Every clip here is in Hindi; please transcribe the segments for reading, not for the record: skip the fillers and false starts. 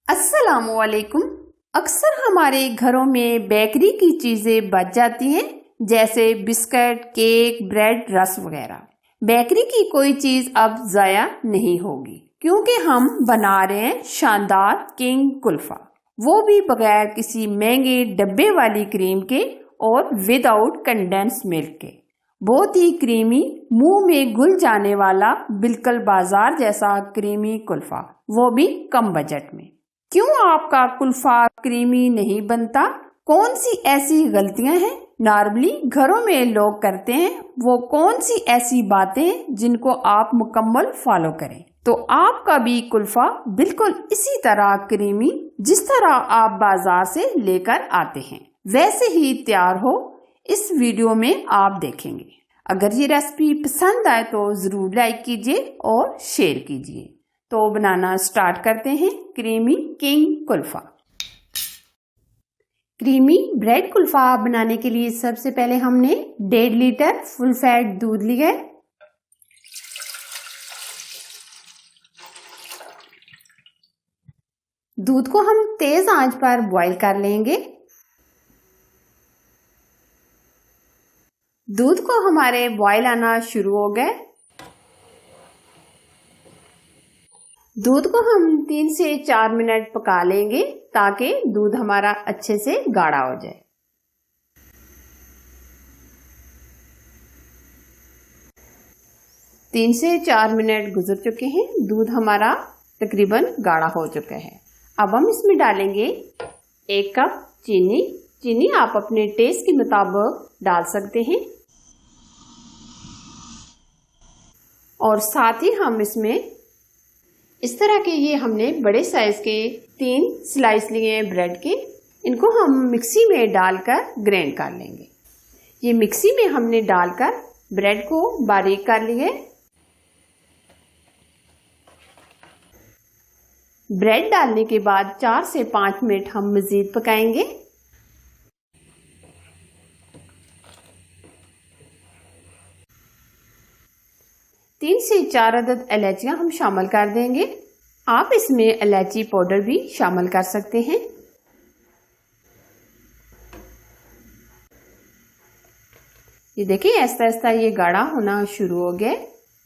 अस्सलामुअलैकुम। अक्सर हमारे घरों में बेकरी की चीज़ें बच जाती हैं, जैसे बिस्किट, केक, ब्रेड, रस वगैरह। बेकरी की कोई चीज़ अब ज़ाया नहीं होगी, क्योंकि हम बना रहे हैं शानदार किंग कुल्फा, वो भी बगैर किसी महंगे डब्बे वाली क्रीम के और विदाउट कंडेंस मिल्क के। बहुत ही क्रीमी, मुंह में घुल जाने वाला, बिल्कुल बाजार जैसा क्रीमी कुल्फा, वो भी कम बजट में। क्यों आपका कुल्फा क्रीमी नहीं बनता? कौन सी ऐसी गलतियां हैं नॉर्मली घरों में लोग करते हैं? वो कौन सी ऐसी बातें हैं जिनको आप मुकम्मल फॉलो करें तो आपका भी कुल्फा बिल्कुल इसी तरह क्रीमी, जिस तरह आप बाजार से लेकर आते हैं, वैसे ही तैयार हो, इस वीडियो में आप देखेंगे। अगर ये रेसिपी पसंद आए तो जरूर लाइक कीजिए और शेयर कीजिए। तो बनाना स्टार्ट करते हैं creamy king Kulfa. Creamy bread Kulfa बनाने के लिए सबसे पहले हमने 1.5 लीटर फुल फैट दूध लिया है। दूध को हम तेज आंच पर बॉईल कर लेंगे। दूध को हमारे बॉईल आना शुरू हो गए। दूध को हम 3 से 4 मिनट पका लेंगे ताकि दूध हमारा अच्छे से गाढ़ा हो जाए। तीन से 4 मिनट गुजर चुके हैं, दूध हमारा तकरीबन गाढ़ा हो चुका है। अब हम इसमें डालेंगे 1 कप चीनी। चीनी आप अपने टेस्ट के मुताबिक डाल सकते हैं। और साथ ही हम इसमें इस तरह के, ये हमने बड़े साइज के 3 स्लाइस लिए हैं ब्रेड के, इनको हम मिक्सी में डालकर ग्राइंड कर लेंगे। ये मिक्सी में हमने डालकर ब्रेड को बारीक कर लिए। ब्रेड डालने के बाद 4 से 5 मिनट हम मजीद पकाएंगे। तीन से 4 अदद इलायचियां हम शामिल कर देंगे। आप इसमें इलायची पाउडर भी शामिल कर सकते हैं। ये देखिए ऐसा ऐसा ये गाढ़ा होना शुरू हो गया।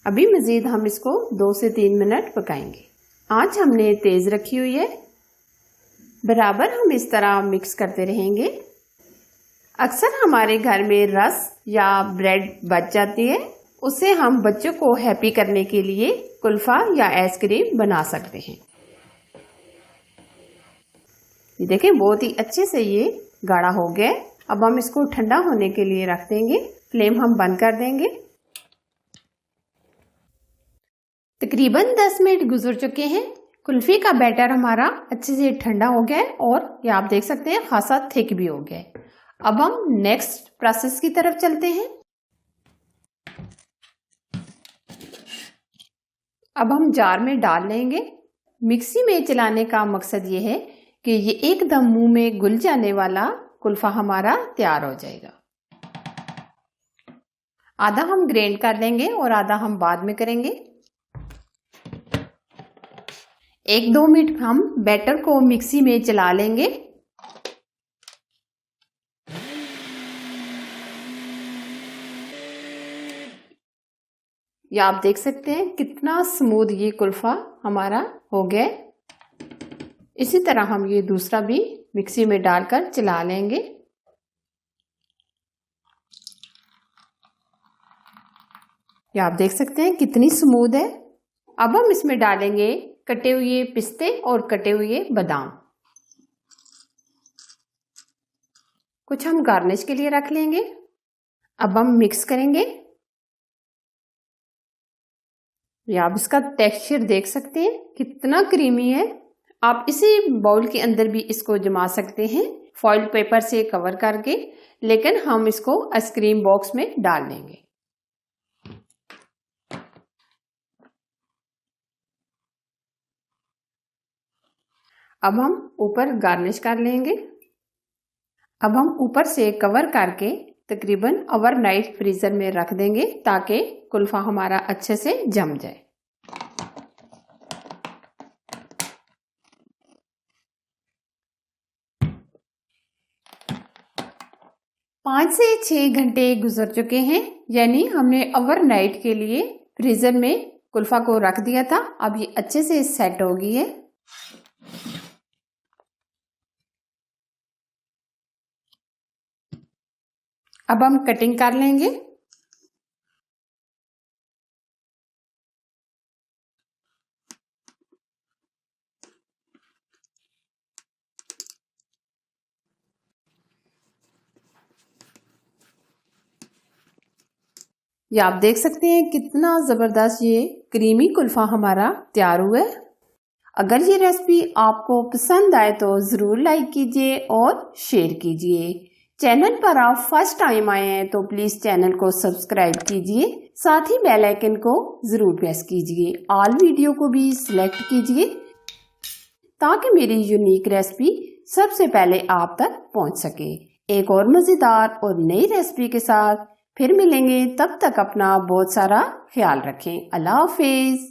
अभी मजीद हम इसको 2 से 3 मिनट पकाएंगे। आंच हमने तेज रखी हुई है। बराबर हम इस तरह मिक्स करते रहेंगे। अक्सर हमारे घर में रस या ब्रेड बच जाती है, उससे हम बच्चों को हैप्पी करने के लिए कुल्फा या आइसक्रीम बना सकते हैं। ये देखें बहुत ही अच्छे से ये गाढ़ा हो गया। अब हम इसको ठंडा होने के लिए रख देंगे। फ्लेम हम बंद कर देंगे। तकरीबन 10 मिनट गुजर चुके हैं। कुल्फी का बैटर हमारा अच्छे से ठंडा हो गया है और ये आप देख सकते हैं खासा थिक भी हो गया है। अब हम नेक्स्ट प्रोसेस की तरफ चलते हैं। अब हम जार में डाल लेंगे। मिक्सी में चलाने का मकसद ये है कि ये एकदम मुंह में घुल जाने वाला कुल्फा हमारा तैयार हो जाएगा। आधा हम ग्राइंड कर लेंगे और आधा हम बाद में करेंगे। 1-2 मिनट हम बैटर को मिक्सी में चला लेंगे। ये आप देख सकते हैं कितना स्मूथ ये कुल्फा हमारा हो गया। इसी तरह हम ये दूसरा भी मिक्सी में डालकर चला लेंगे। ये आप देख सकते हैं कितनी स्मूथ है। अब हम इसमें डालेंगे कटे हुए पिस्ते और कटे हुए बादाम। कुछ हम गार्निश के लिए रख लेंगे। अब हम मिक्स करेंगे। या आप इसका टेक्सचर देख सकते हैं कितना क्रीमी है। आप इसी बाउल के अंदर भी इसको जमा सकते हैं फॉइल पेपर से कवर करके, लेकिन हम इसको आइसक्रीम बॉक्स में डाल देंगे। अब हम ऊपर गार्निश कर लेंगे। अब हम ऊपर से कवर करके तकरीबन ओवरनाइट फ्रीजर में रख देंगे ताकि कुल्फा हमारा अच्छे से जम जाए। 5 से 6 घंटे गुजर चुके हैं, यानी हमने ओवरनाइट के लिए फ्रीजर में कुल्फा को रख दिया था। अब ये अच्छे से सेट हो गई है। अब हम कटिंग कर लेंगे। ये आप देख सकते हैं कितना ज़बरदस्त ये क्रीमी कुल्फ़ा हमारा तैयार हुआ है। अगर ये रेसिपी आपको पसंद आए तो ज़रूर लाइक कीजिए और शेयर कीजिए। चैनल पर आप फर्स्ट टाइम आए हैं तो प्लीज़ चैनल को सब्सक्राइब कीजिए, साथ ही बेल आइकन को ज़रूर प्रेस कीजिए। ऑल वीडियो को भी सिलेक्ट कीजिए ताकि मेरी यूनिक रेसिपी सबसे पहले आप तक पहुंच सके। एक और मज़ेदार और नई रेसिपी के साथ फिर मिलेंगे, तब तक अपना बहुत सारा ख्याल रखें। अल्लाह हाफिज़।